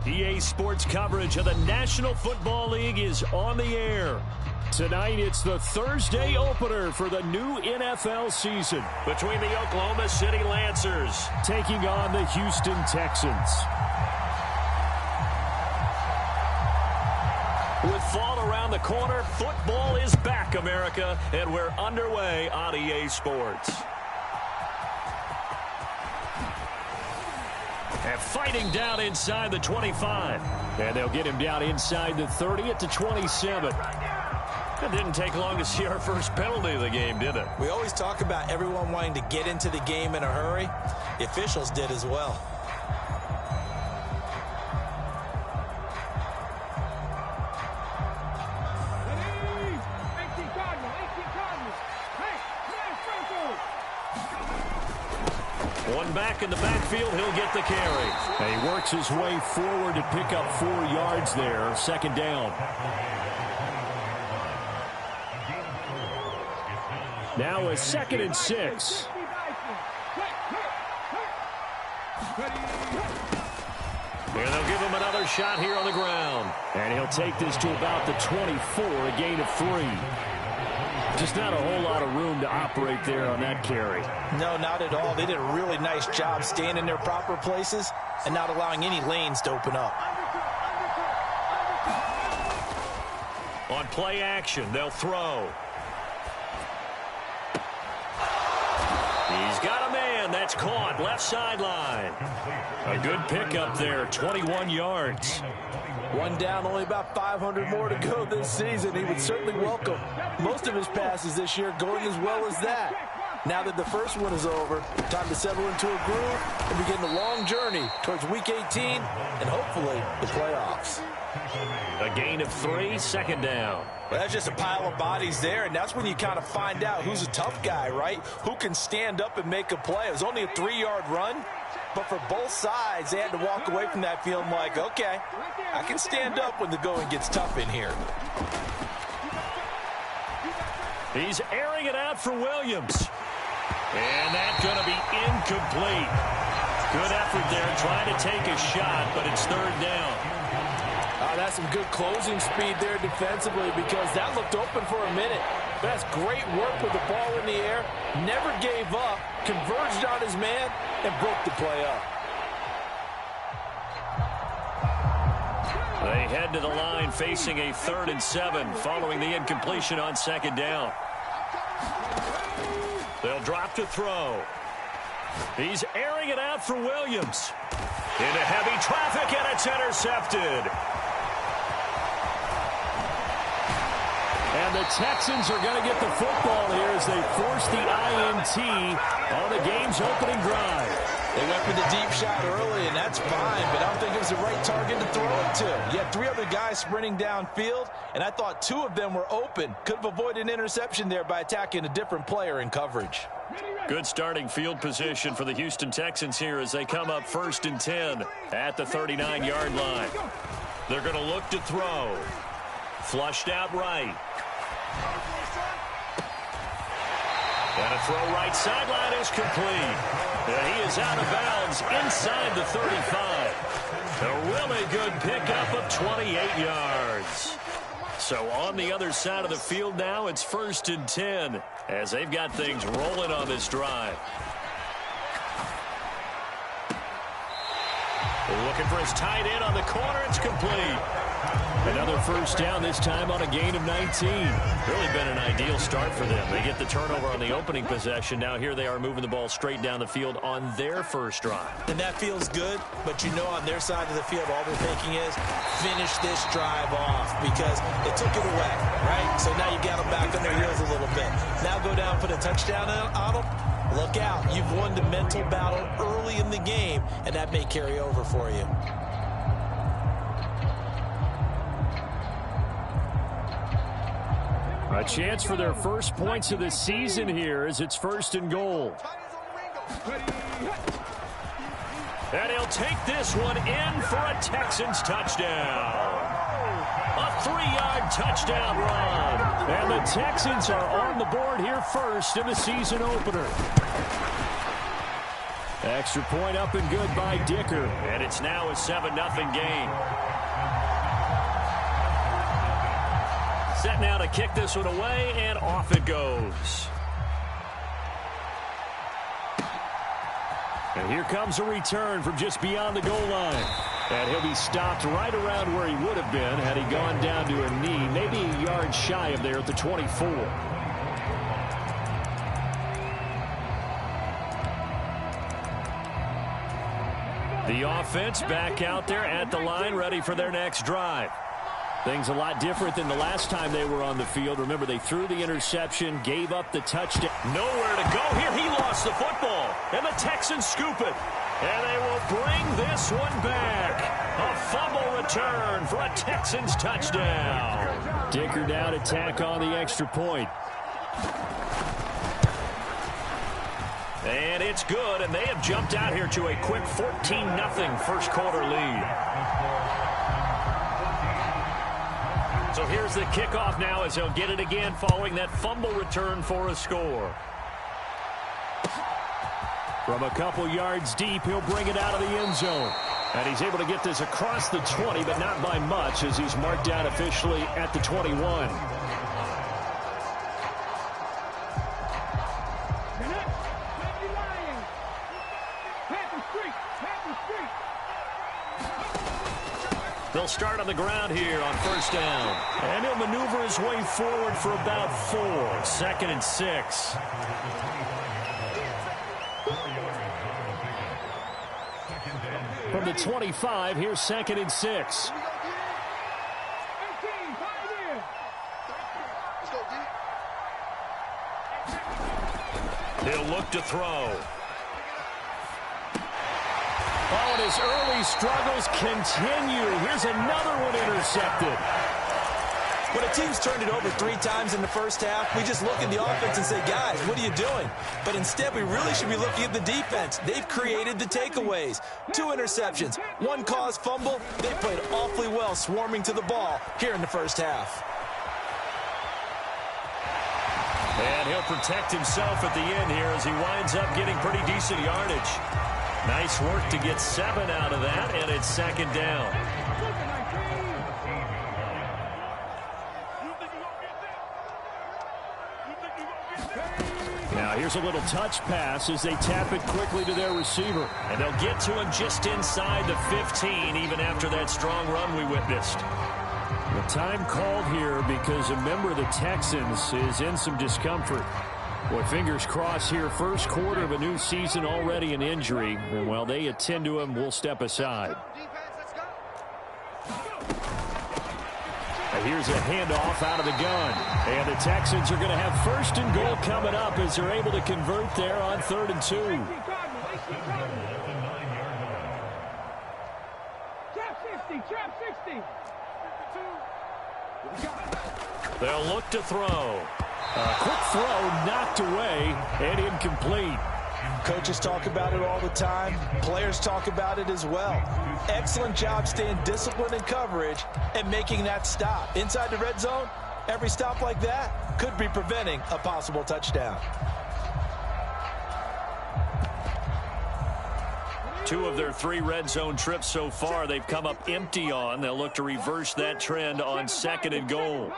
EA Sports coverage of the National Football League is on the air. Tonight, it's the Thursday opener for the new NFL season between the Oklahoma City Lancers taking on the Houston Texans. With fall around the corner, football is back, America, and we're underway on EA Sports. And fighting down inside the 25. And they'll get him down inside the 30 at the 27. It didn't take long to see our first penalty of the game, did it? We always talk about everyone wanting to get into the game in a hurry. The officials did as well. One back in the backfield, he'll get the carry. And he works his way forward to pick up 4 yards there. Second down. Now a 2nd and 6. And they'll give him another shot here on the ground. And he'll take this to about the 24, a gain of 3. Just not a whole lot of room to operate there on that carry. No, not at all. They did a really nice job staying in their proper places and not allowing any lanes to open up. On play action, they'll throw. He's got a man. That's caught. Left sideline. A good pickup there. 21 yards. One down, only about 500 more to go this season. He would certainly welcome most of his passes this year going as well as that. Now that the first one is over, time to settle into a groove and begin the long journey towards Week 18 and hopefully the playoffs. A gain of 3, second down. Well, that's just a pile of bodies there, and that's when you kind of find out who's a tough guy, right? Who can stand up and make a play. It was only a 3-yard run, but for both sides, they had to walk away from that feeling like, okay, I can stand up when the going gets tough in here. He's airing it out for Williams. And that's going to be incomplete. Good effort there trying to take a shot, but it's 3rd down. That's some good closing speed there defensively because that looked open for a minute. That's great work with the ball in the air. Never gave up, converged on his man, and broke the play up. They head to the line facing a 3rd and 7 following the incompletion on 2nd down. They'll drop to throw. He's airing it out for Williams. Into heavy traffic, and it's intercepted. And the Texans are going to get the football here as they force the INT on the game's opening drive. They went for the deep shot early, and that's fine, but I don't think it was the right target to throw it to. You had 3 other guys sprinting downfield, and I thought 2 of them were open. Could have avoided an interception there by attacking a different player in coverage. Good starting field position for the Houston Texans here as they come up 1st and 10 at the 39-yard line. They're going to look to throw. Flushed out right. And a throw right sideline is complete. And he is out of bounds inside the 35. A really good pickup of 28 yards. So on the other side of the field now, it's 1st and 10 as they've got things rolling on this drive. Looking for his tight end on the corner. It's complete. Another first down, this time on a gain of 19. Really been an ideal start for them. They get the turnover on the opening possession. Now here they are moving the ball straight down the field on their first drive. And that feels good, but you know on their side of the field, all they're thinking is finish this drive off because they took it away, right? So now you got them back on their heels a little bit. Now go down, put a touchdown on them. Look out. You've won the mental battle early in the game, and that may carry over for you. A chance for their first points of the season here as it's 1st and goal. And he'll take this one in for a Texans touchdown. A 3-yard touchdown run. And the Texans are on the board here first in the season opener. Extra point up and good by Dicker. And it's now a 7-0 game. Set now to kick this one away, and off it goes. And here comes a return from just beyond the goal line. And he'll be stopped right around where he would have been had he gone down to a knee, maybe a yard shy of there at the 24. The offense back out there at the line, ready for their next drive. Things a lot different than the last time they were on the field. Remember, they threw the interception, gave up the touchdown. Nowhere to go here. He lost the football, and the Texans scoop it. And they will bring this one back. A fumble return for a Texans touchdown. Dicker down to tack on the extra point. And it's good, and they have jumped out here to a quick 14-0 first quarter lead. So here's the kickoff now as he'll get it again following that fumble return for a score. From a couple yards deep, he'll bring it out of the end zone. And he's able to get this across the 20, but not by much as he's marked down officially at the 21. They'll start on the ground here on first down. And he'll maneuver his way forward for about 4. 2nd and 6. From the 25, here's 2nd and 6. He'll look to throw. Oh, and his early struggles continue. Here's another one intercepted. When a team's turned it over 3 times in the first half, we just look at the offense and say, guys, what are you doing? But instead, we really should be looking at the defense. They've created the takeaways. 2 interceptions, 1 caused fumble. They played awfully well swarming to the ball here in the first half. And he'll protect himself at the end here as he winds up getting pretty decent yardage. Nice work to get 7 out of that, and it's 2nd down. Now here's a little touch pass as they tap it quickly to their receiver. And they'll get to him just inside the 15, even after that strong run we witnessed. The time called here because a member of the Texans is in some discomfort. Boy, fingers crossed here. First quarter of a new season, already an injury. And while they attend to him, we'll step aside. And here's a handoff out of the gun. And the Texans are going to have 1st and goal coming up as they're able to convert there on 3rd and 2. Trap 60. They'll look to throw. A quick throw knocked away and incomplete. Coaches talk about it all the time. Players talk about it as well. Excellent job staying disciplined in coverage and making that stop. Inside the red zone, every stop like that could be preventing a possible touchdown. 2 of their 3 red zone trips so far they've come up empty on. They'll look to reverse that trend on 2nd and goal.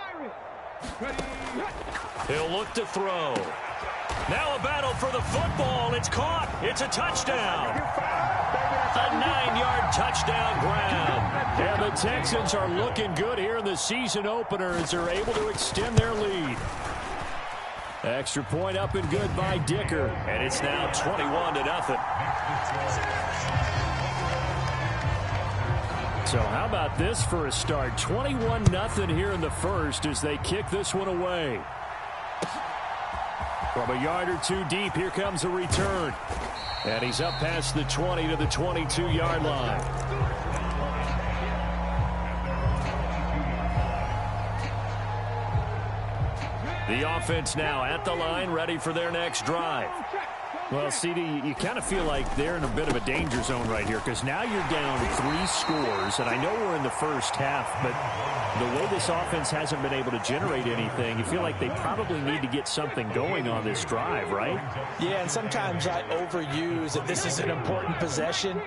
He'll look to throw. Now a battle for the football. It's caught. It's a touchdown. A 9-yard touchdown grab. And the Texans are looking good here in the season opener as they're able to extend their lead. Extra point up and good by Dicker. And it's now 21-0. So how about this for a start? 21-0 here in the first as they kick this one away. From a yard or 2 deep, here comes a return. And he's up past the 20 to the 22-yard line. The offense now at the line, ready for their next drive. Well, CD, you kind of feel like they're in a bit of a danger zone right here because now you're down 3 scores, and I know we're in the first half, but the way this offense hasn't been able to generate anything, you feel like they probably need to get something going on this drive, right? Yeah, and sometimes I overuse that this is an important possession,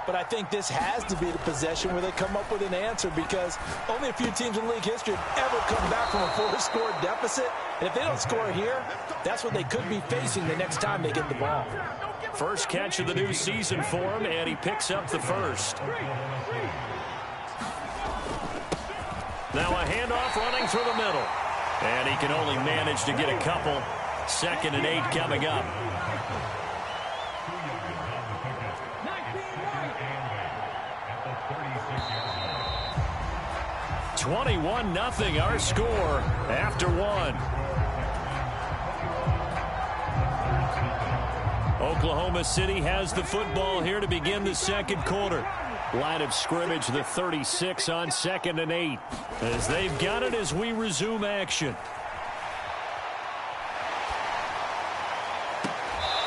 but I think this has to be the possession where they come up with an answer because only a few teams in league history have ever come back from a 4-score deficit. And if they don't score here, that's what they could be facing the next time they get the ball. First catch of the new season for him, and he picks up the first. Now a handoff running through the middle. And he can only manage to get a couple. 2nd and 8 coming up. 21-0 our score after 1. Oklahoma City has the football here to begin the second quarter. Line of scrimmage, the 36 on 2nd and 8. As they've got it as we resume action.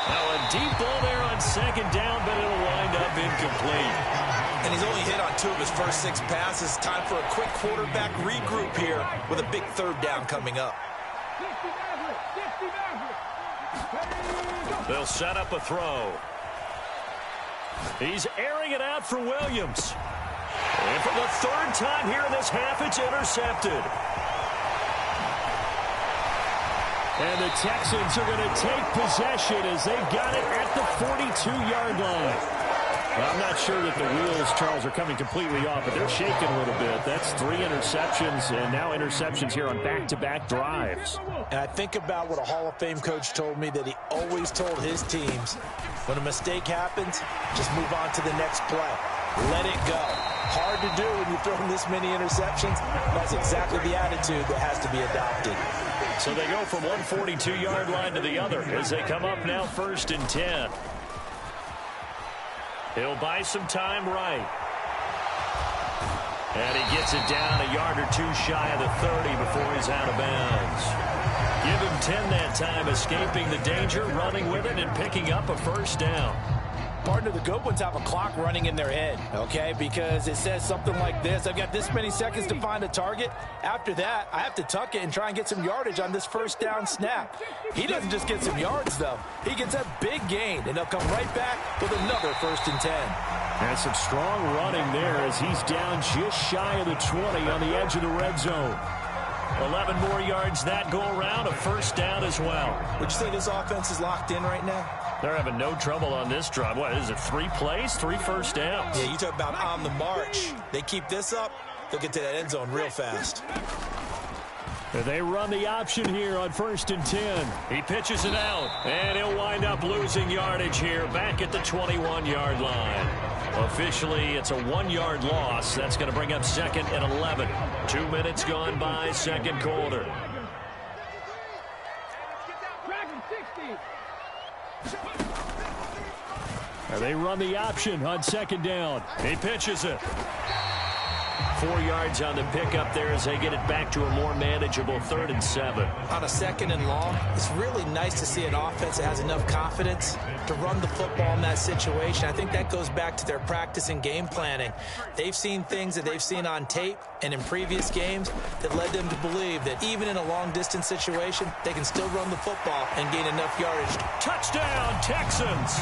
Now a deep ball there on 2nd down, but it'll wind up incomplete. And he's only hit on 2 of his first 6 passes. Time for a quick quarterback regroup here with a big 3rd down coming up. They'll set up a throw. He's airing it out for Williams. And for the 3rd time here in this half, it's intercepted. And the Texans are going to take possession as they've got it at the 42-yard line. Well, I'm not sure that the wheels, Charles, are coming completely off, but they're shaking a little bit. That's 3 interceptions, and now interceptions here on back-to-back drives. And I think about what a Hall of Fame coach told me that he always told his teams, when a mistake happens, just move on to the next play. Let it go. Hard to do when you're throwing this many interceptions. That's exactly the attitude that has to be adopted. So they go from one 42-yard line to the other as they come up now 1st and 10. He'll buy some time right. And he gets it down a yard or 2 shy of the 30 before he's out of bounds. Give him 10 that time, escaping the danger, running with it, and picking up a 1st down. Partner, the good ones have a clock running in their head, okay? Because it says something like this. I've got this many seconds to find a target. After that, I have to tuck it and try and get some yardage on this 1st down snap. He doesn't just get some yards, though. He gets a big gain, and they'll come right back with another 1st and 10. And some strong running there as he's down just shy of the 20 on the edge of the red zone. 11 more yards that go around, a 1st down as well. Would you say this offense is locked in right now? They're having no trouble on this drive. What is it, 3 plays, 3 1st downs? Yeah, you talk about on the march. They keep this up, they'll get to that end zone real fast. They run the option here on 1st and 10. He pitches it out, and he'll wind up losing yardage here back at the 21-yard line. Officially, it's a 1-yard loss. That's going to bring up 2nd and 11. 2 minutes gone by, 2nd quarter. They run the option on 2nd down. He pitches it. 4 yards on the pickup there as they get it back to a more manageable 3rd and 7. On a 2nd and long, it's really nice to see an offense that has enough confidence to run the football in that situation. I think that goes back to their practice and game planning. They've seen things that they've seen on tape and in previous games that led them to believe that even in a long-distance situation, they can still run the football and gain enough yardage. Touchdown, Texans!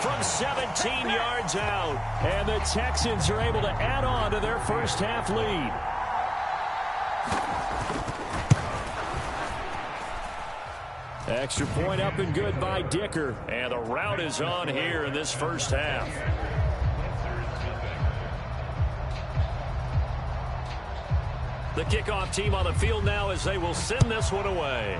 From 17 yards out. And the Texans are able to add on to their first half lead. Extra point up and good by Dicker. And the route is on here in this first half. The kickoff team on the field now as they will send this one away.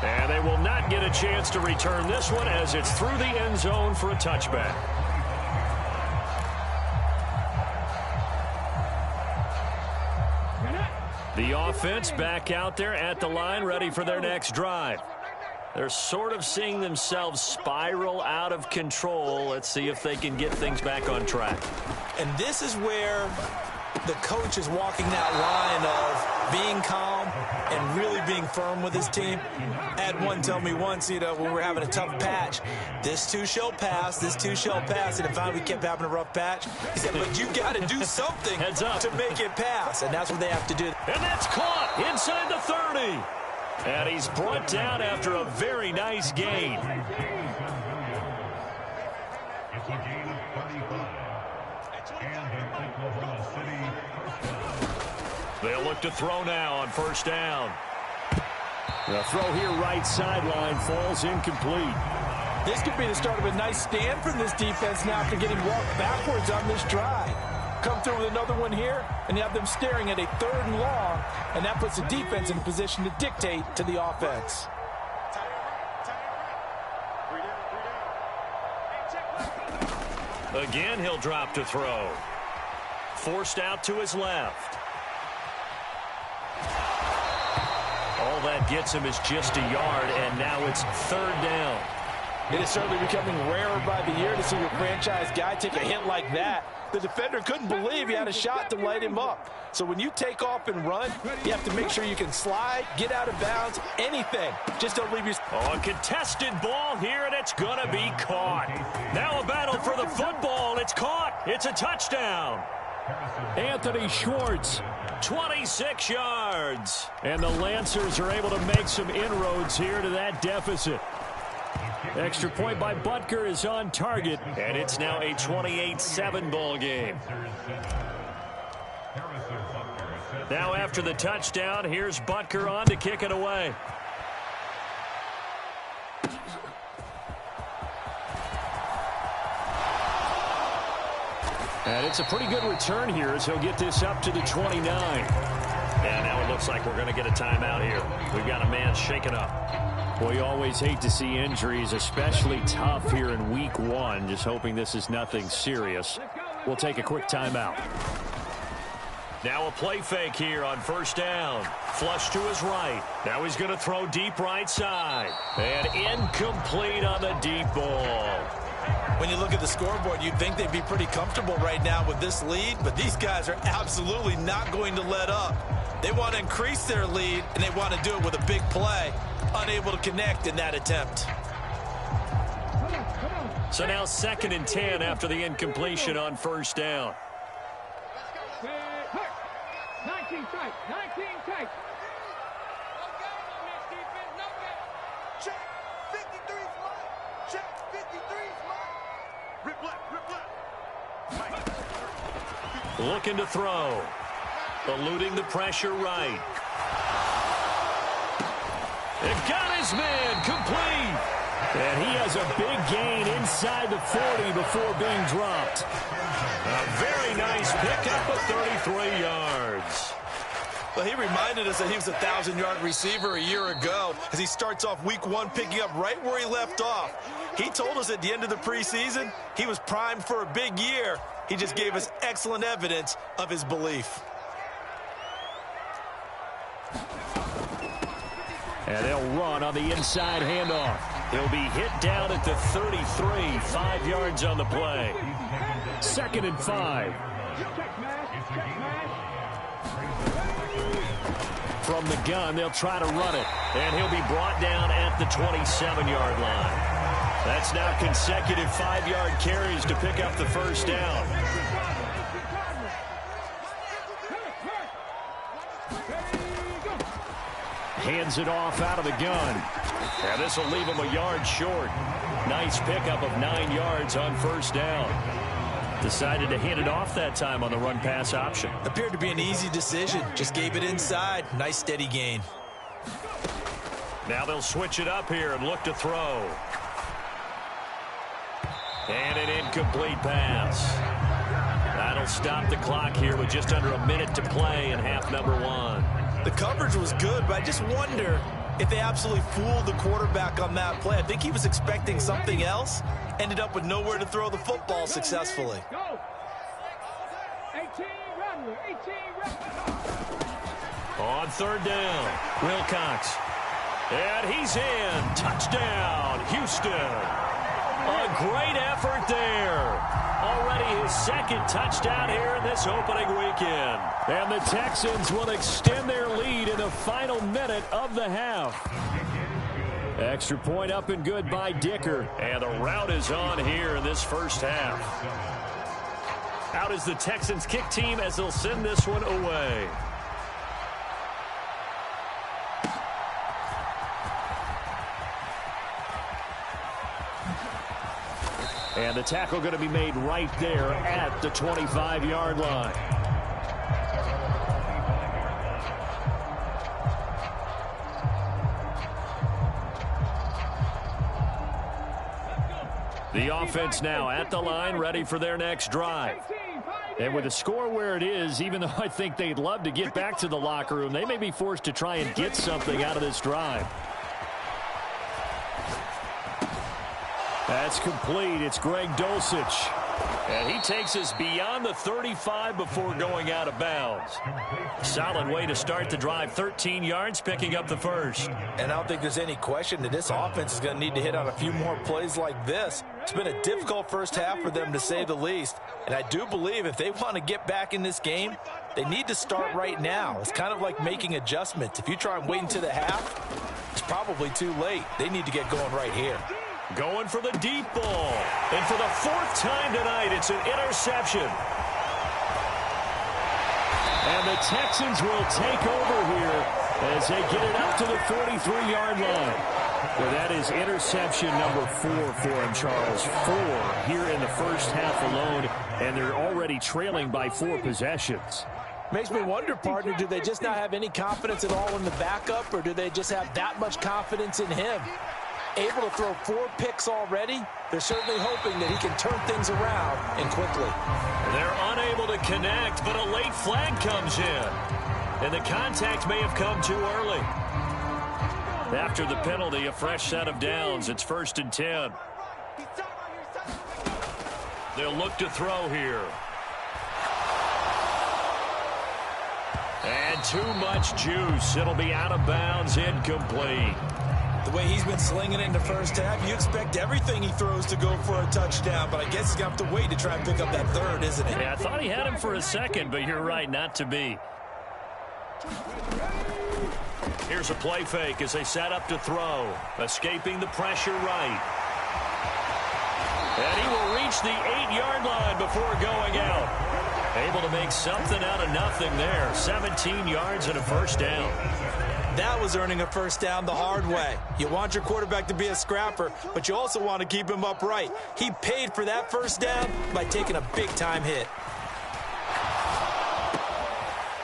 And they will not get a chance to return this one as it's through the end zone for a touchback. The offense back out there at the line, ready for their next drive. They're sort of seeing themselves spiral out of control. Let's see if they can get things back on track. And this is where the coach is walking that line of being calm and really being firm with his team. I had one tell me once, when we were having a tough patch, this too shall pass, this too shall pass, and if we kept having a rough patch, he said, but you got to do something to make it pass, and that's what they have to do. And that's caught inside the 30. And he's brought down after a very nice gain. It's a gain of 35. And Oklahoma City. They'll look to throw now on first down. The throw here right sideline falls incomplete. This could be the start of a nice stand from this defense now after getting walked backwards on this drive. Come through with another one here, and you have them staring at a 3rd and long, and that puts the defense in a position to dictate to the offense. Again, he'll drop to throw. Forced out to his left. All that gets him is just a yard, and now it's 3rd down. It is certainly becoming rarer by the year to see your franchise guy take a hit like that. The defender couldn't believe he had a shot to light him up. So when you take off and run, you have to make sure you can slide, get out of bounds, anything. Just don't leave your... Oh, a contested ball here, and it's going to be caught. Now a battle for the football. It's caught. It's a touchdown. Anthony Schwartz. 26 yards. And the Lancers are able to make some inroads here to that deficit. Extra point by Butker is on target. And it's now a 28-7 ball game. Now after the touchdown, here's Butker on to kick it away. And it's a pretty good return here as he'll get this up to the 29. And now it looks like we're going to get a timeout here. We've got a man shaken up. Well, you always hate to see injuries, especially tough here in week 1. Just hoping this is nothing serious. We'll take a quick timeout. Now a play fake here on first down. Flush to his right. Now he's going to throw deep right side. And incomplete on the deep ball. When you look at the scoreboard, you'd think they'd be pretty comfortable right now with this lead, but these guys are absolutely not going to let up. They want to increase their lead, and they want to do it with a big play. Unable to connect in that attempt. So now 2nd and 10 after the incompletion on first down. 19 tight, 19 tight. Check, 53's mine. Check, 53's mine. Rip left, rip left. Looking to throw. Eluding the pressure right. It got his man complete. And he has a big gain inside the 40 before being dropped. A very nice pickup of 33 yards. Well, he reminded us that he was a 1,000-yard receiver a year ago as he starts off week 1 picking up right where he left off. He told us at the end of the preseason he was primed for a big year. He just gave us excellent evidence of his belief. And they'll run on the inside handoff. He'll be hit down at the 33, 5 yards on the play. 2nd and 5. From the gun, they'll try to run it. And he'll be brought down at the 27-yard line. That's now consecutive 5-yard carries to pick up the first down. Hands it off out of the gun. And this will leave him a yard short. Nice pickup of 9 yards on first down. Decided to hand it off that time on the run-pass option. Appeared to be an easy decision. Just gave it inside. Nice steady gain. Now they'll switch it up here and look to throw. And an incomplete pass. That'll stop the clock here with just under a minute to play in half number 1. The coverage was good, but I just wonder if they absolutely fooled the quarterback on that play. I think he was expecting something else. Ended up with nowhere to throw the football successfully. Go. 18 run, 18 run. On third down, Wilcox. And he's in. Touchdown, Houston. A great effort there. Already his second touchdown here in this opening weekend. And the Texans will extend their lead in the final minute of the half. Extra point up and good by Dicker. And the route is on here in this first half. Out is the Texans kick team as they'll send this one away. And the tackle going to be made right there at the 25-yard line. The offense now at the line, ready for their next drive. And with the score where it is, even though I think they'd love to get back to the locker room, they may be forced to try and get something out of this drive. That's complete. It's Greg Dulcich. And he takes us beyond the 35 before going out of bounds. Solid way to start the drive. 13 yards, picking up the first. And I don't think there's any question that this offense is going to need to hit on a few more plays like this. It's been a difficult first half for them, to say the least. And I do believe if they want to get back in this game, they need to start right now. It's kind of like making adjustments. If you try and wait until the half, it's probably too late. They need to get going right here. Going for the deep ball. And for the fourth time tonight, it's an interception. And the Texans will take over here as they get it up to the 43-yard line. Well, that is interception number 4 for him, Charles. 4 here in the first half alone, and they're already trailing by 4 possessions. Makes me wonder, partner, do they just not have any confidence at all in the backup, or do they just have that much confidence in him? Able to throw 4 picks already, they're certainly hoping that he can turn things around and quickly. They're unable to connect, but a late flag comes in. And the contact may have come too early. After the penalty, a fresh set of downs. It's 1st and 10. They'll look to throw here. And too much juice. It'll be out of bounds, incomplete. The way he's been slinging in the first half, you expect everything he throws to go for a touchdown, but I guess he's going to have to wait to try and pick up that third, isn't it? Yeah, I thought he had him for a second, but you're right, not to be. Here's a play fake as they set up to throw. Escaping the pressure right. And he will reach the 8-yard line before going out. Able to make something out of nothing there. 17 yards and a first down. That was earning a first down the hard way. You want your quarterback to be a scrapper, but you also want to keep him upright. He paid for that first down by taking a big-time hit.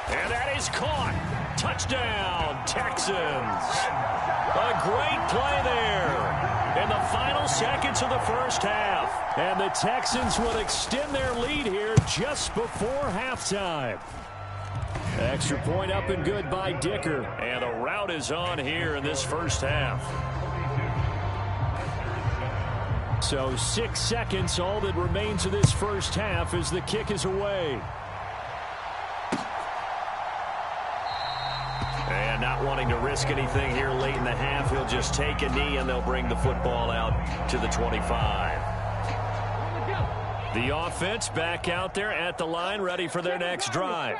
And that is caught. Touchdown, Texans. A great play there in the final seconds of the first half. And the Texans will extend their lead here just before halftime. Extra point up and good by Dicker. And the route is on here in this first half. So 6 seconds, all that remains of this first half as the kick is away. And not wanting to risk anything here late in the half, he'll just take a knee and they'll bring the football out to the 25. The offense back out there at the line, ready for their next drive.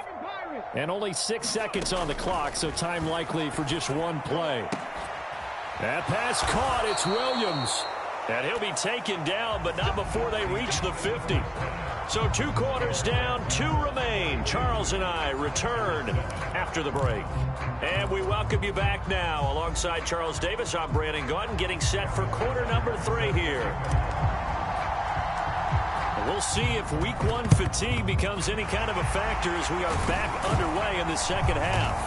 And only 6 seconds on the clock, so time likely for just one play. That pass caught. It's Williams. And he'll be taken down, but not before they reach the 50. So 2 quarters down, 2 remain. Charles and I return after the break. And we welcome you back now. Alongside Charles Davis, I'm Brandon Gaudin, getting set for quarter number 3 here. We'll see if week 1 fatigue becomes any kind of a factor as we are back underway in the second half.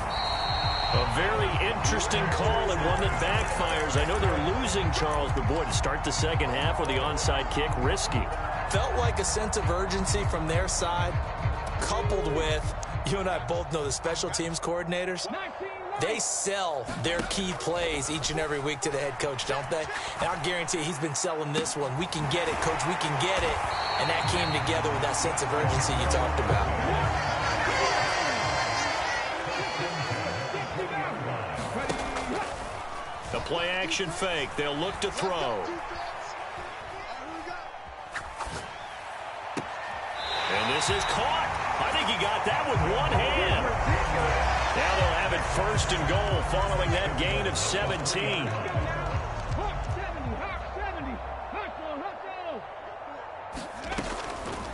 A very interesting call and one that backfires. I know they're losing, Charles, but boy, to start the second half with the onside kick, risky. Felt like a sense of urgency from their side, coupled with, you and I both know the special teams coordinators. They sell their key plays each and every week to the head coach, don't they? And I guarantee he's been selling this one. We can get it, coach, we can get it. And that came together with that sense of urgency you talked about. The play action fake. They'll look to throw. This is caught. I think he got that with one hand. Now they'll have it 1st and goal following that gain of 17.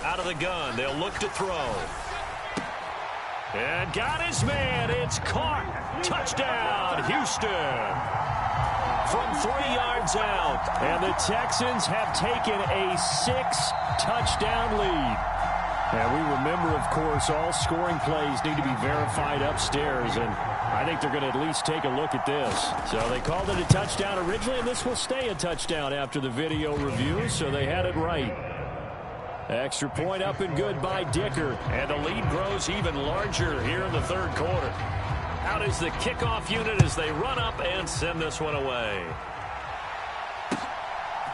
Out of the gun, they'll look to throw. And got his man. It's caught. Touchdown, Houston. From 3 yards out. And the Texans have taken a 6-touchdown lead. And we remember, of course, all scoring plays need to be verified upstairs. And I think they're going to at least take a look at this. So they called it a touchdown originally, and this will stay a touchdown after the video review. So they had it right. Extra point up and good by Dicker. And the lead grows even larger here in the 3rd quarter. Out is the kickoff unit as they run up and send this one away.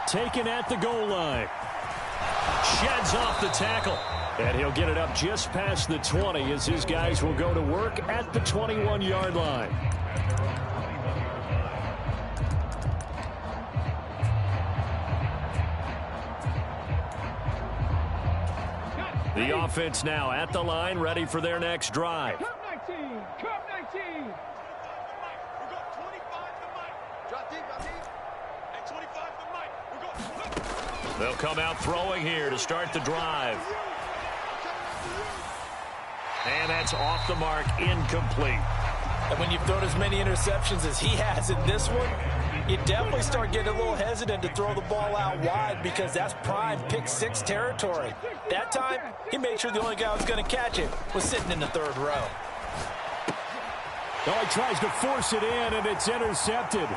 Taken at the goal line. Sheds off the tackle. And he'll get it up just past the 20 as his guys will go to work at the 21-yard line. The offense now at the line, ready for their next drive. Come 19. Come 19. We got 25 to Mike. Drop deep, drop deep. And 25 to Mike. We got. They'll come out throwing here to start the drive. And that's off the mark, incomplete. And when you've thrown as many interceptions as he has in this one, you definitely start getting a little hesitant to throw the ball out wide because that's prime pick-6 territory. That time, he made sure the only guy who was going to catch it was sitting in the 3rd row. Oh, he tries to force it in, and it's intercepted.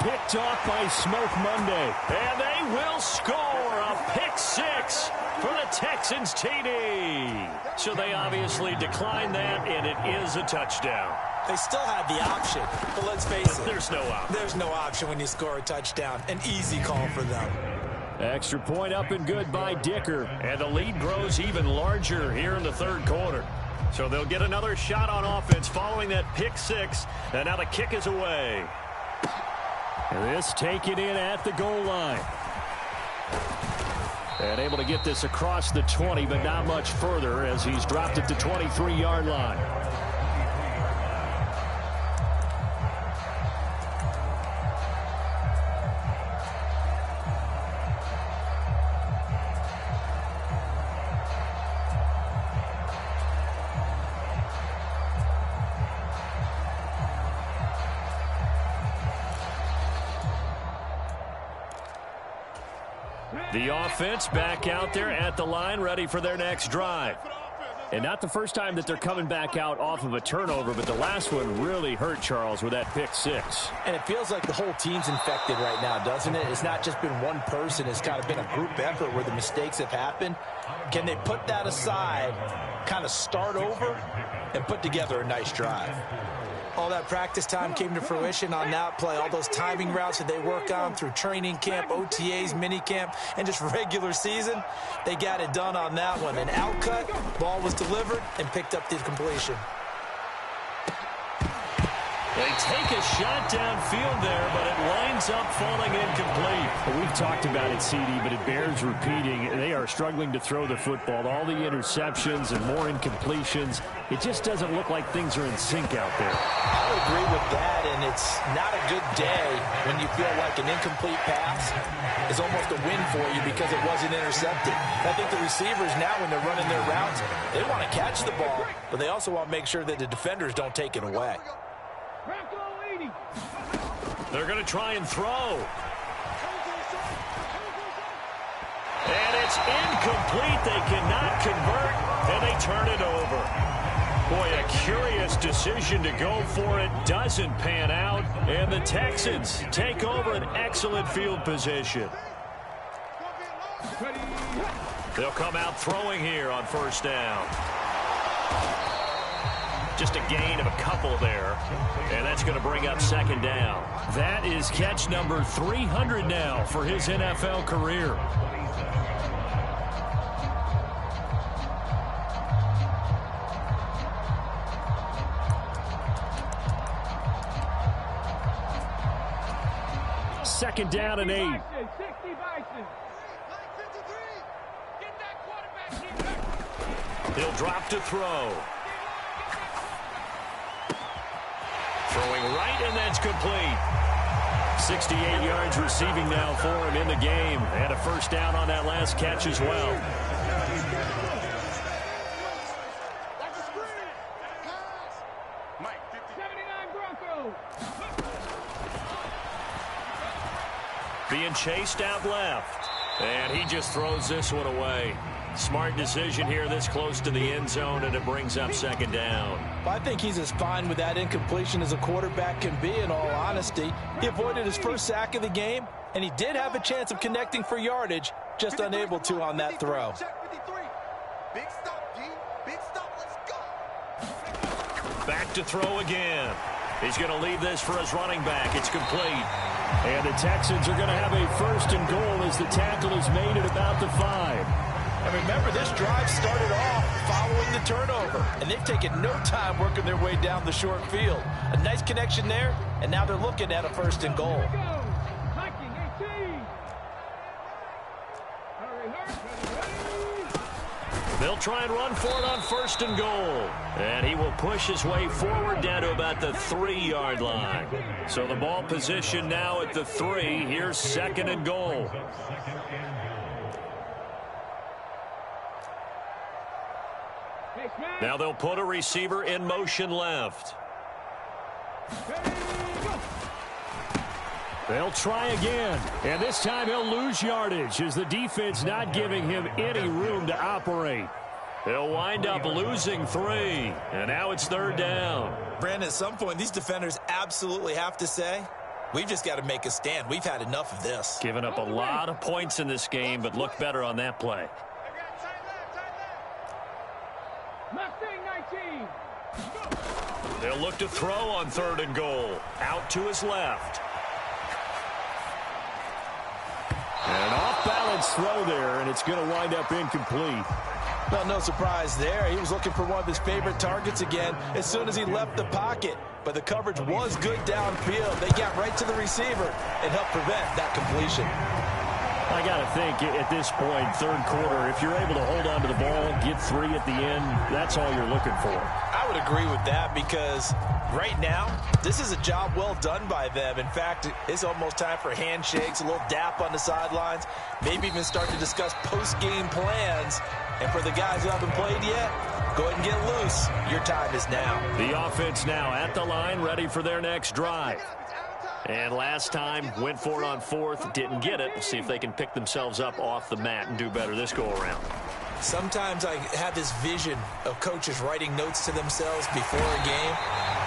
Picked off by Smoke Monday. And they will score a pick-6 for the Texans TD. So they obviously declined that, and it is a touchdown. They still have the option, but let's face it. There's no option. There's no option when you score a touchdown. An easy call for them. Extra point up and good by Dicker. And the lead grows even larger here in the 3rd quarter. So they'll get another shot on offense following that pick-6. And now the kick is away. This taken in at the goal line. And able to get this across the 20, but not much further as he's dropped at the 23-yard line. The offense back out there at the line, ready for their next drive. And not the first time that they're coming back out off of a turnover, but the last one really hurt, Charles, with that pick-6. And it feels like the whole team's infected right now, doesn't it? It's not just been one person. It's kind of been a group effort where the mistakes have happened. Can they put that aside, kind of start over, and put together a nice drive? All that practice time came to fruition on that play. All those timing routes that they work on through training camp, OTAs, minicamp, and just regular season, they got it done on that one. An outcut, ball was delivered, and picked up the completion. They take a shot downfield there, but it lines up falling incomplete. Well, we've talked about it, CD, but it bears repeating. They are struggling to throw the football. All the interceptions and more incompletions. It just doesn't look like things are in sync out there. I would agree with that, and it's not a good day when you feel like an incomplete pass is almost a win for you because it wasn't intercepted. I think the receivers now, when they're running their routes, they want to catch the ball, but they also want to make sure that the defenders don't take it away. They're going to try and throw. And it's incomplete. They cannot convert, and they turn it over. Boy, a curious decision to go for it. Doesn't pan out, and the Texans take over an excellent field position. They'll come out throwing here on 1st down. Just a gain of a couple there, and that's going to bring up 2nd down. That is catch number 300 now for his NFL career. Second down and 8. He'll drop to throw. Throwing right, and that's complete. 68 yards receiving now for him in the game. And a first down on that last catch as well. That's a screen. Pass. Mike, 79 Broncos. Being chased out left. And he just throws this one away. Smart decision here this close to the end zone, and it brings up second down. Well, I think he's as fine with that incompletion as a quarterback can be, in all honesty. He avoided his first sack of the game, and he did have a chance of connecting for yardage, just unable to on that throw. Big stop, D. Big stop. Let's go. Back to throw again. He's going to leave this for his running back. It's complete. And the Texans are going to have a first and goal as the tackle is made at about the 5. And remember, this drive started off following the turnover, and they've taken no time working their way down the short field. A nice connection there, and now they're looking at a first and goal. Here we go. Viking 18. Hurry, hurry, hurry. They'll try and run for it on first and goal. And he will push his way forward down to about the 3-yard line. So the ball position now at the 3. Here's second and goal. Now they'll put a receiver in motion left. They'll try again, and this time he'll lose yardage as the defense not giving him any room to operate. He'll wind up losing 3, and now it's third down. Brandon, at some point, these defenders absolutely have to say, we've just got to make a stand. We've had enough of this. Giving up a lot of points in this game, but look better on that play. Mustang 19. They'll look to throw on third and goal. Out to his left. And an off-balance throw there, and it's going to wind up incomplete. Well, no surprise there. He was looking for one of his favorite targets again as soon as he left the pocket. But the coverage was good downfield. They got right to the receiver and helped prevent that completion. I got to think at this point, third quarter, if you're able to hold on to the ball, get 3 at the end, that's all you're looking for. I would agree with that because right now, this is a job well done by them. In fact, it's almost time for handshakes, a little dap on the sidelines, maybe even start to discuss post-game plans. And for the guys who haven't played yet, go ahead and get loose. Your time is now. The offense now at the line, ready for their next drive. And last time, went for it on fourth, didn't get it. We'll see if they can pick themselves up off the mat and do better this go-around. Sometimes I have this vision of coaches writing notes to themselves before a game.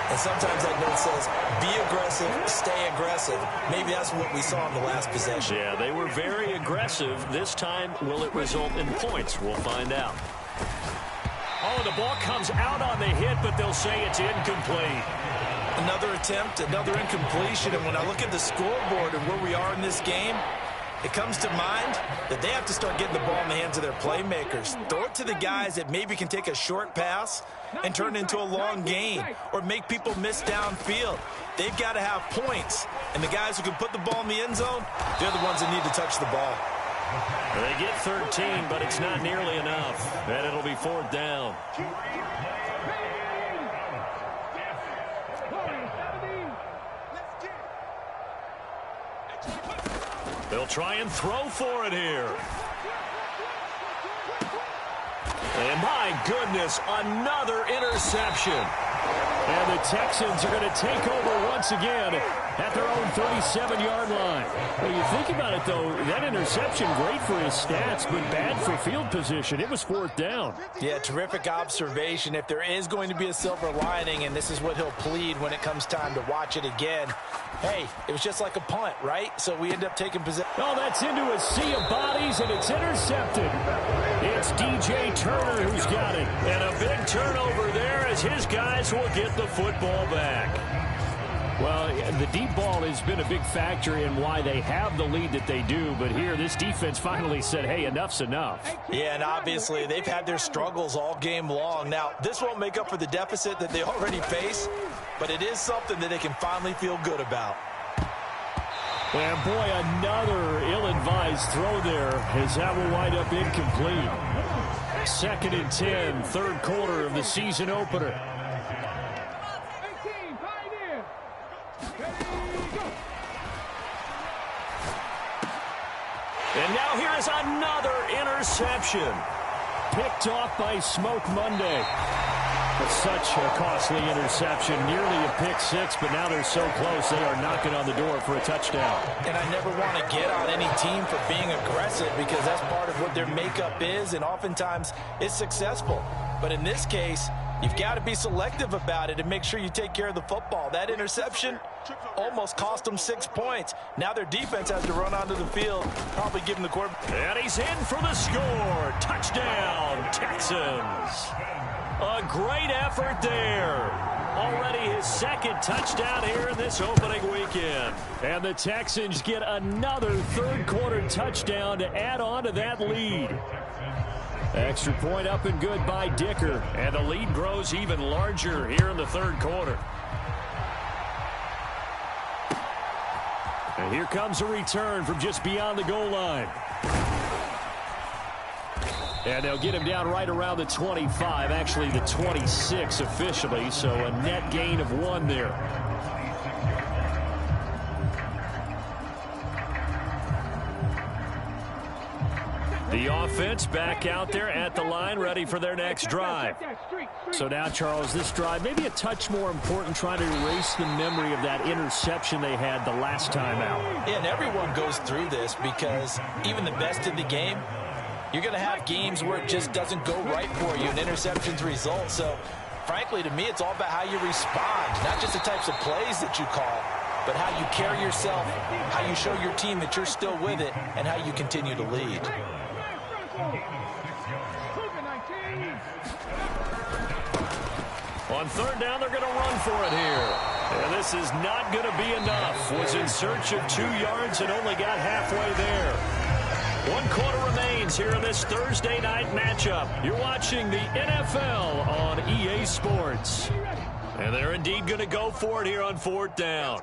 And sometimes that note says, be aggressive, stay aggressive. Maybe that's what we saw in the last possession. Yeah, they were very aggressive. This time, will it result in points? We'll find out. Oh, the ball comes out on the hit, but they'll say it's incomplete. Another attempt, another incompletion. And when I look at the scoreboard and where we are in this game, it comes to mind that they have to start getting the ball in the hands of their playmakers. Throw it to the guys that maybe can take a short pass and turn it into a long gain or make people miss downfield. They've got to have points. And the guys who can put the ball in the end zone, they're the ones that need to touch the ball. They get 13, but it's not nearly enough. And it'll be fourth down. They'll try and throw for it here. And my goodness, another interception. And the Texans are going to take over once again at their own 37-yard line. Well, you think about it, though, that interception, great for his stats, but bad for field position. It was fourth down. Yeah, terrific observation. If there is going to be a silver lining, and this is what he'll plead when it comes time to watch it again, hey, it was just like a punt, right? So we end up taking possession. Oh, that's into a sea of bodies, and it's intercepted. It's DJ Turner who's got it. And a big turnover there as his guys will get the football back. Well, the deep ball has been a big factor in why they have the lead that they do, but here this defense finally said, hey, enough's enough. Yeah, and obviously they've had their struggles all game long. Now, this won't make up for the deficit that they already face, but it is something that they can finally feel good about. And boy, another ill-advised throw there as that will wind up incomplete. 2nd and 10, third quarter of the season opener. 18, Pioneer. Ready, go. And now here is another interception. Picked off by Smoke Monday. But such a costly interception, nearly a pick six, but now they're so close they are knocking on the door for a touchdown. And I never want to get on any team for being aggressive because that's part of what their makeup is, and oftentimes it's successful. But in this case, you've got to be selective about it and make sure you take care of the football. That interception almost cost them 6 points. Now their defense has to run onto the field, probably give them the quarterback. And he's in for the score. Touchdown, Texans. A great effort there. Already his second touchdown here in this opening weekend. And the Texans get another third quarter touchdown to add on to that lead. Extra point up and good by Dicker. And the lead grows even larger here in the third quarter. And here comes a return from just beyond the goal line. And they'll get him down right around the 25, actually the 26 officially, so a net gain of 1 there. The offense back out there at the line, ready for their next drive. So now, Charles, this drive maybe a touch more important, trying to erase the memory of that interception they had the last time out. Yeah, and everyone goes through this because even the best in the game, you're going to have games where it just doesn't go right for you and interceptions result. So, frankly, to me, it's all about how you respond, not just the types of plays that you call, but how you carry yourself, how you show your team that you're still with it, and how you continue to lead. On third down, they're going to run for it here. And this is not going to be enough. Was in search of 2 yards and only got halfway there. 1 quarter remains here in this Thursday night matchup. You're watching the NFL on EA Sports. And they're indeed going to go for it here on 4th down.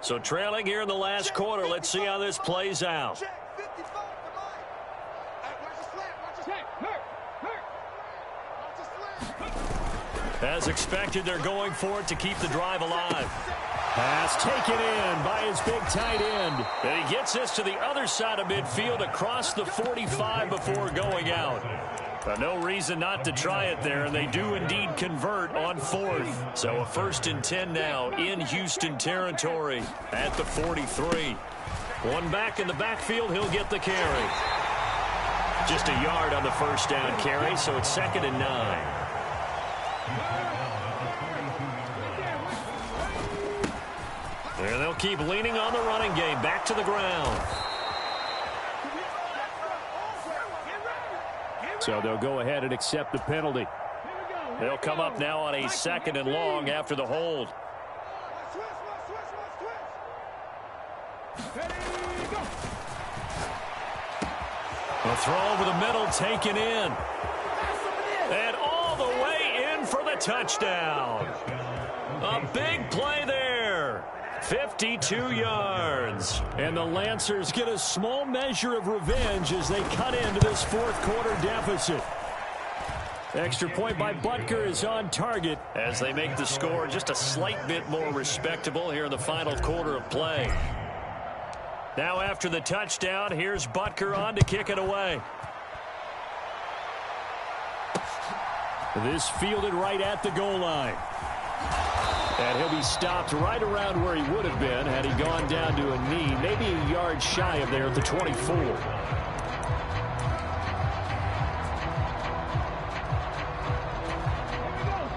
So trailing here in the last quarter, let's see how this plays out. As expected, they're going for it to keep the drive alive. Pass taken in by his big tight end. And he gets this to the other side of midfield across the 45 before going out. But no reason not to try it there, and they do indeed convert on 4th. So a 1st and 10 now in Houston territory at the 43. One back in the backfield, he'll get the carry. Just a yard on the 1st down carry, so it's 2nd and 9. And they'll keep leaning on the running game. Back to the ground. So they'll go ahead and accept the penalty. They'll come up now on a 2nd and long after the hold. A throw over the middle taken in. And all the way in for the touchdown. A big play there. 52 yards. And the Lancers get a small measure of revenge as they cut into this 4th quarter deficit. Extra point by Butker is on target as they make the score just a slight bit more respectable here in the final quarter of play. Now after the touchdown, here's Butker on to kick it away. This fielded right at the goal line. And he'll be stopped right around where he would have been had he gone down to a knee, maybe a yard shy of there at the 24.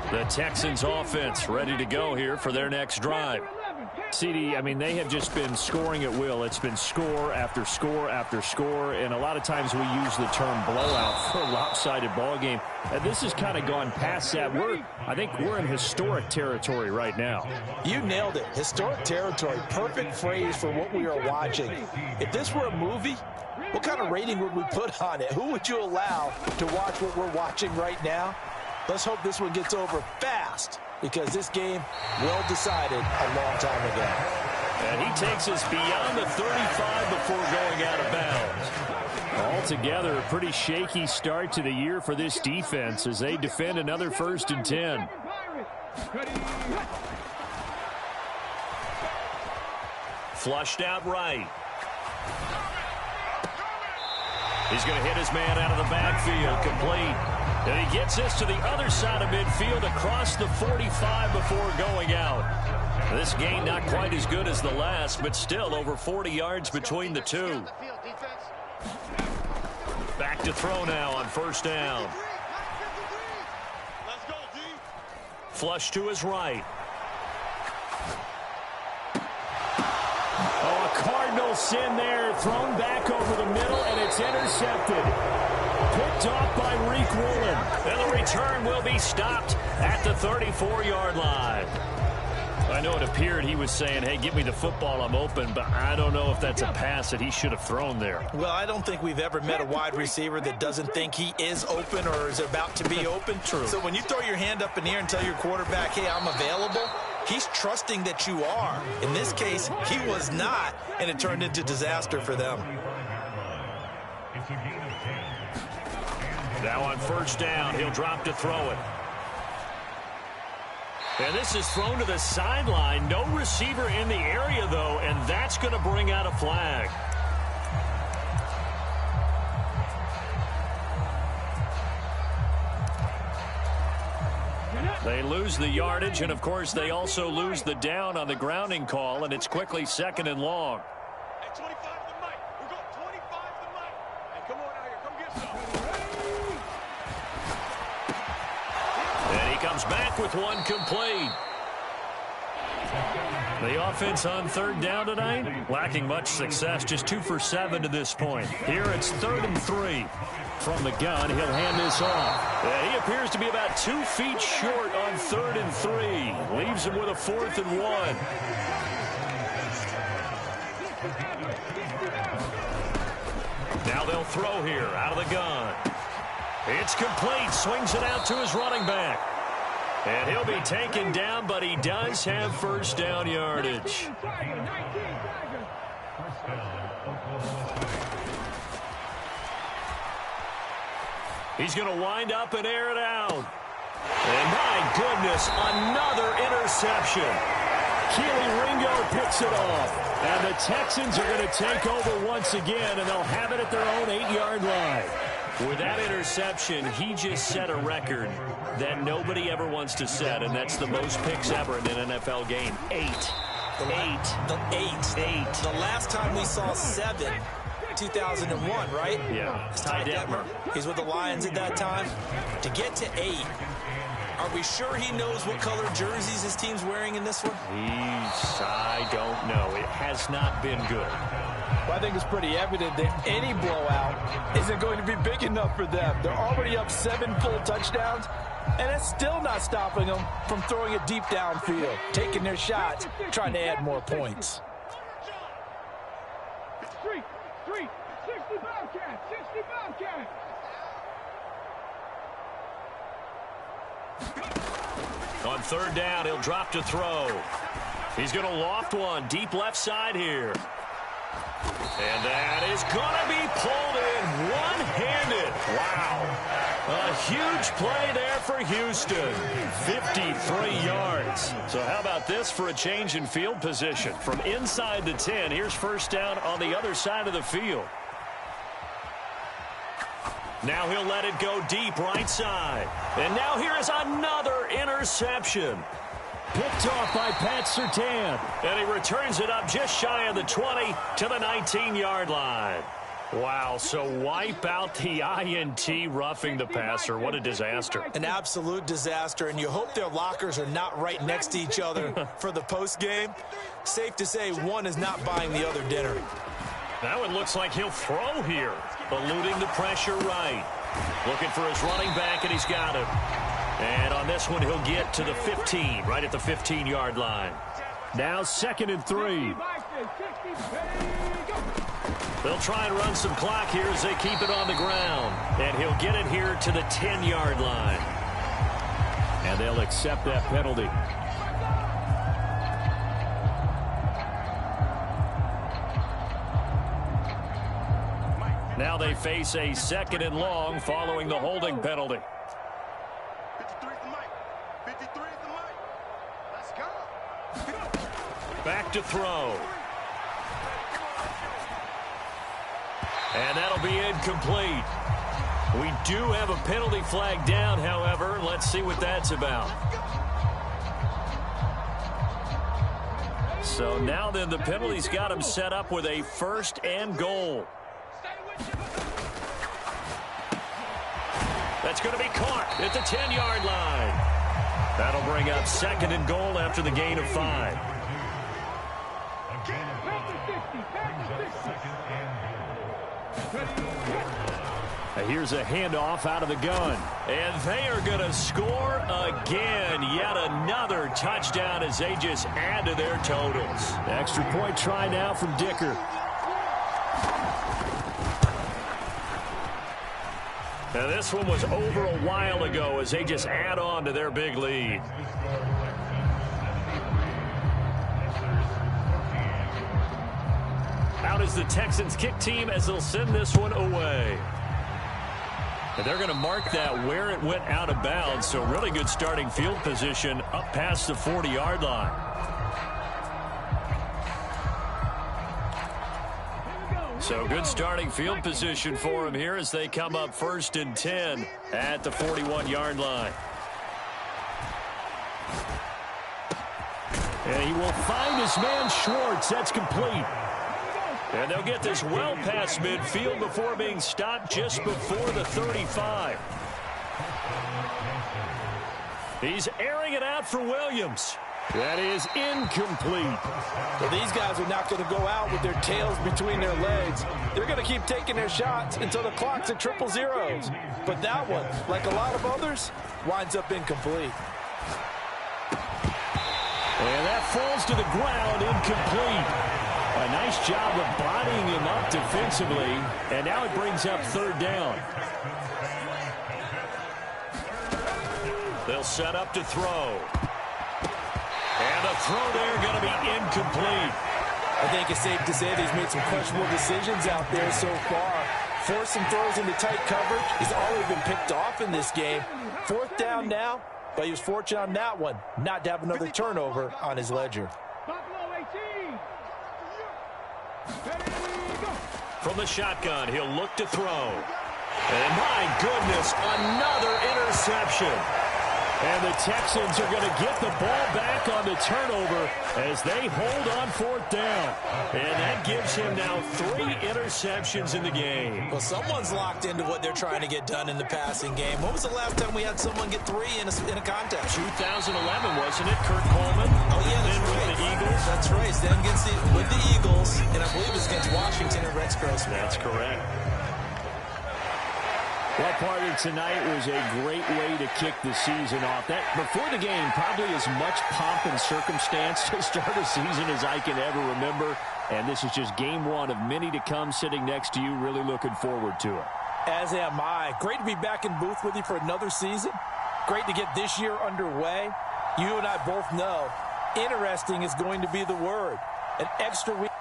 The Texans offense ready to go here for their next drive. CD, I mean, they have just been scoring at will. It's been score after score after score, and a lot of times we use the term blowout for a lopsided ball game. And this has kind of gone past that. I think we're in historic territory right now. You nailed it. Historic territory. Perfect phrase for what we are watching. If this were a movie, what kind of rating would we put on it? Who would you allow to watch what we're watching right now? Let's hope this one gets over fast, because this game well decided a long time ago. And he takes us beyond the 35 before going out of bounds. Altogether, a pretty shaky start to the year for this defense as they defend another 1st and 10. Flushed out right. He's going to hit his man out of the backfield, complete. And he gets this to the other side of midfield across the 45 before going out. This game not quite as good as the last, but still over 40 yards between the two. Back to throw now on 1st down. Let's go, D. Flush to his right. Oh, a Cardinal sin there, thrown back over the middle, and it's intercepted. Picked off by Reek Woolen. And the return will be stopped at the 34-yard line. I know it appeared he was saying, hey, give me the football, I'm open, but I don't know if that's a pass that he should have thrown there. Well, I don't think we've ever met a wide receiver that doesn't think he is open or is about to be open. True. So when you throw your hand up in the air and tell your quarterback, hey, I'm available, he's trusting that you are. In this case, he was not, and it turned into disaster for them. It's a gain of 10. Now on 1st down, he'll drop to throw it. And this is thrown to the sideline. No receiver in the area, though, and that's going to bring out a flag. They lose the yardage, and, of course, they also lose the down on the grounding call, and it's quickly 2nd and long. At 25 the mic. We got 25 the mic. Hey, come on out here. Come get some. And he comes back with one complete. The offense on 3rd down tonight, lacking much success, just 2 for 7 to this point. Here it's 3rd and 3. From the gun, he'll hand this off. He appears to be about 2 feet short on 3rd and 3. Leaves him with a 4th and 1. Now they'll throw here out of the gun. It's complete. Swings it out to his running back. And he'll be taken down, but he does have 1st down yardage. He's going to wind up and air it out. And my goodness, another interception. Keely Ringo picks it off. And the Texans are going to take over once again, and they'll have it at their own 8-yard line. With that interception, he just set a record that nobody ever wants to set, and that's the most picks ever in an NFL game. 8. The last time we saw 7, 2001, right? Yeah. It's Ty Detmer. He's with the Lions at that time. To get to 8, are we sure he knows what color jerseys his team's wearing in this one? I don't know. It has not been good. Well, I think it's pretty evident that any blowout isn't going to be big enough for them. They're already up 7 full touchdowns, and it's still not stopping them from throwing it deep downfield, taking their shots, trying to add more points. Street, 60 Bobcats, 60 Bobcats. On 3rd down, he'll drop to throw. He's going to loft one deep left side here. And that is going to be pulled in one-handed. Wow. A huge play there for Houston. 53 yards. So how about this for a change in field position? From inside the 10, here's 1st down on the other side of the field. Now he'll let it go deep right side. And now here is another interception. Picked off by Pat Surtain. And he returns it up just shy of the 20 to the 19-yard line. Wow, so wipe out the INT roughing the passer. What a disaster. An absolute disaster, and you hope their lockers are not right next to each other for the postgame. Safe to say one is not buying the other dinner. Now it looks like he'll throw here. Eluding the pressure right. Looking for his running back, and he's got him. And on this one, he'll get to the 15, right at the 15-yard line. Now 2nd and 3. They'll try and run some clock here as they keep it on the ground. And he'll get it here to the 10-yard line. And they'll accept that penalty. Now they face a 2nd and long following the holding penalty. 53 is the mic. 53 is the mic. Let's go. Back to throw. And that'll be incomplete. We do have a penalty flag down, however. Let's see what that's about. So now then the penalty's got him set up with a 1st and goal. That's going to be caught at the 10-yard line. That'll bring up 2nd and goal after the gain of 5. Here's a handoff out of the gun. And they are going to score again. Yet another touchdown as they just add to their totals. Extra point try now from Dicker. Now this one was over a while ago as they just add on to their big lead. Out is the Texans kick team as they'll send this one away. And they're going to mark that where it went out of bounds. So really good starting field position up past the 40-yard line. So good starting field position for him here as they come up 1st and 10 at the 41-yard line. And he will find his man Schwartz. That's complete. And they'll get this well past midfield before being stopped just before the 35. He's airing it out for Williams. That is incomplete. Well, these guys are not going to go out with their tails between their legs. They're going to keep taking their shots until the clock's at 000. But that one, like a lot of others, winds up incomplete. And that falls to the ground, incomplete. A nice job of bodying him up defensively, and now it brings up 3rd down. They'll set up to throw. And the throw there going to be incomplete. I think it's safe to say that he's made some questionable decisions out there so far. Forced some throws into tight coverage. He's already been picked off in this game. 4th down now, but he was fortunate on that one not to have another turnover on his ledger. From the shotgun, he'll look to throw. And my goodness, another interception. And the Texans are going to get the ball back on the turnover as they hold on 4th down. And that gives him now 3 interceptions in the game. Well, someone's locked into what they're trying to get done in the passing game. When was the last time we had someone get 3 in a contest? 2011, wasn't it? Kurt Coleman. Oh, yeah, that's right. With the Eagles. That's right. Then with the Eagles, and I believe it's against Washington and Rex Grossman. That's correct. Well, part of tonight was a great way to kick the season off. That before the game, probably as much pomp and circumstance to start a season as I can ever remember. And this is just game 1 of many to come sitting next to you. Really looking forward to it. As am I. Great to be back in booth with you for another season. Great to get this year underway. You and I both know interesting is going to be the word. An extra week.